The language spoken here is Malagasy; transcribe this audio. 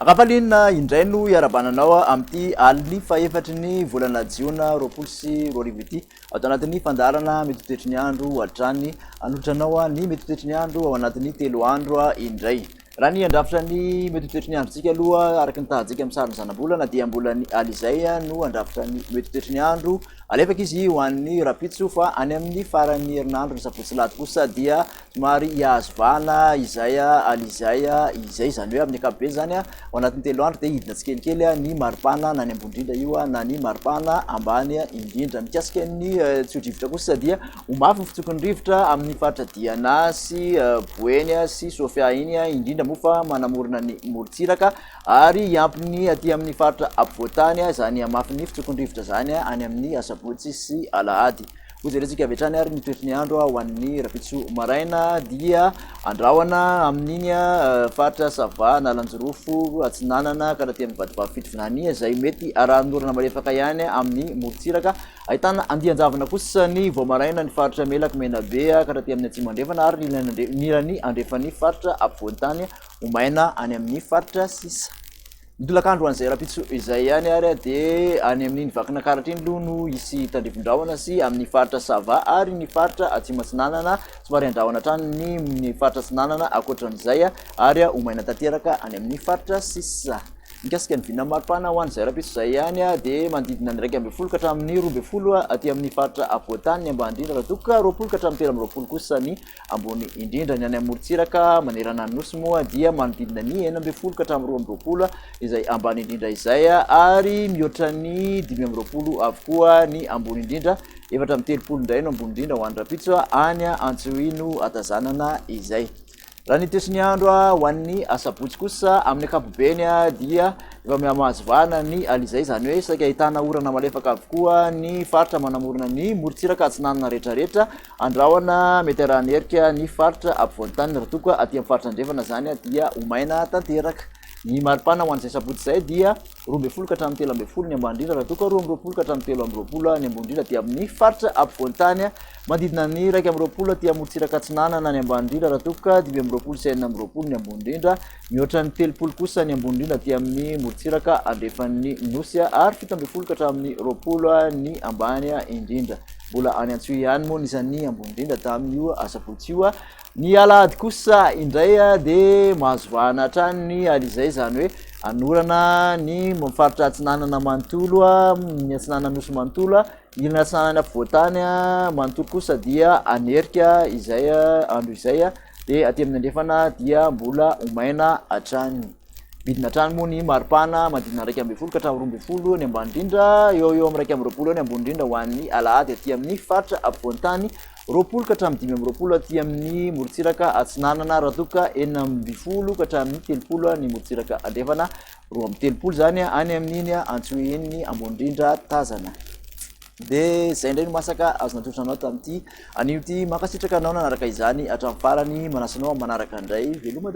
Akapalina indray no iarabananao amty aliny faefatry ny volana Jona roapolo sy roa arivo ity atao anatin'ny fandarana mety ho toetry ny andro hatrany anoratranao ny mety ho toetry ny andro ao anatin'ny 3 andro indray. Raha ny andrafitra ny mety ho toetry ny androntsika aloha araka ny tahantsika amin'ny sariny zanam-bolana dia mbola aly izay no andrafitra ny mety ho toetry ny andro alefaka izy ho an'ny rapitso fa any amin'ny faran'ny herinandro ny sabotsy lahady kosa dia somary ihazovana izay aly izay zany hoe amin'ny ankapobeny zany ao anatin'ny 3 andro dia hidina tsikelikely ny maripana na ny ambondrindra io na ny maripana ambany indrindra. Mikasika ny tsiodrivotra kosa dia homafy ny fitsokon'ny rivotra amin'ny faritra Diana sy Boeny sy Sofia iny indrindra mofa manamorona ny morontsiraka ary iampiny aty amin'ny faritra ampovoantany zany hamafy ny fitsokon'ny rivotra zany any amin'ny asabotsy sy alahady. Ojeretsika avy hatrany ary ny toetry ny andro ho an'ny rapitso maraina dia andrahoana amin'iny faritra Sava na Lanjorofo Atsinanana ka raha ty amin'ny vadivavy fitovinany izay mety arahanorana malefaka ihany amin'ny morontsiraka. Ahitana andianjavana kosa ny voamaraina ny faritra Melaky Menabe ka raha ty amin'ny Atsimandrefana ary nilany andrefan'ny faritra ampovoantany omaina any amin'ny faritra Sisa. Midolakandro an'izay rapitso izay ihany ary dia any amin'ny vakina karatra iny aloha no isy tandrivon-drahona sy amin'ny faritra Sava ary ny faritra Atsimatsinanana somary andrahona hatrany ny faritra Atsinanana akoatran'izay ary omaina tanteraka any amin'ny faritra Sisa. Mikasika ny vinana maripana ho an'izay rapitso izay ihany dia manodidina ny 1.20 ka hatramin'ny 2.20 aty amin'ny faritra ampovoantany ny ambany indrindra raha toka 20 ka hatramin'ny 13 kosa ny ambony indrindra. Ny any amorontsiraka manerana ny nosy moa dia manodidina ny 9.20 ka hatramin'ny 12 izay ambany indrindra izay ary mihoatra ny 5.20 avokoa ny ambony indrindra 4.30 indray no ambony indrindra ho an'ny rapitso any Antsohino atazanana izay. Raha ny toetry ny andro ho an'ny asabotsy kosa amin'ny ankapobeny dia efa mihamahazovana ny alizay zany hoe saika ahitana orana malefaka avokoa ny faritra manamorona ny morontsiraka atsinanana rehetrarehetra andrahoana mety arahanerika ny faritra ampovoantany raha toka aty amin'ny faritra andrefana zany dia omaina tanteraka. Ny maripana ho an'izay sabotsy izay dia 2.20 ka hatramin'ny 13 ny ambany indrindra raha toka 2.20 ka hatramin'ny 13 ny ambony indrindra dia amin'ny faritra ampovoantany manodidina ny 1.20 aty amorontsiraka atsinanana ny ambany indrindra raha toka 5.20 sy 9.20 ny ambony indrindra mihoatra ny 30 kosa ny ambony indrindra aty amin'ny morontsiraka andrefan'ny nosy ary 17 ka hatramin'ny 20 ny ambany indrindra. Mbola any Antsohihy ihany moa nisan'ny ambony indrindra tamin'io asabotsy io. Ny alahady kosa indray dia mahazovana hatrany ny alizay zany hoe anorana ny faritra atsinanana manontolo ny atsinanana nosy manontolo ilana atsinanana ampovoantany manontolo kosa dia anerika izay andro izay dia aty amin'ny andrefana dia mbola omaina hatrany. Vidina hatrany moa ny maripana manodidina 1.20 ka hatramin'ny 2.20 ny ambany indrindra eo amin'ny 1.20 ny ambony indrindra ho an'ny alahady aty amin'ny faritra ampovoantany 20 ka hatramin'ny 5.20 aty amin'ny morontsiraka atsinanana raha toka 9.20 ka hatramin'ny 30 ny morontsiraka andrefana 2.30 zany any amin'iny Antsohihy ny ambony indrindra tazana. Dia izay indray no masaka azo natotranao tamin'ity anio ty mankasitraka anao nanaraka izany hatramin'ny farany manasanao manaraka indray veloma.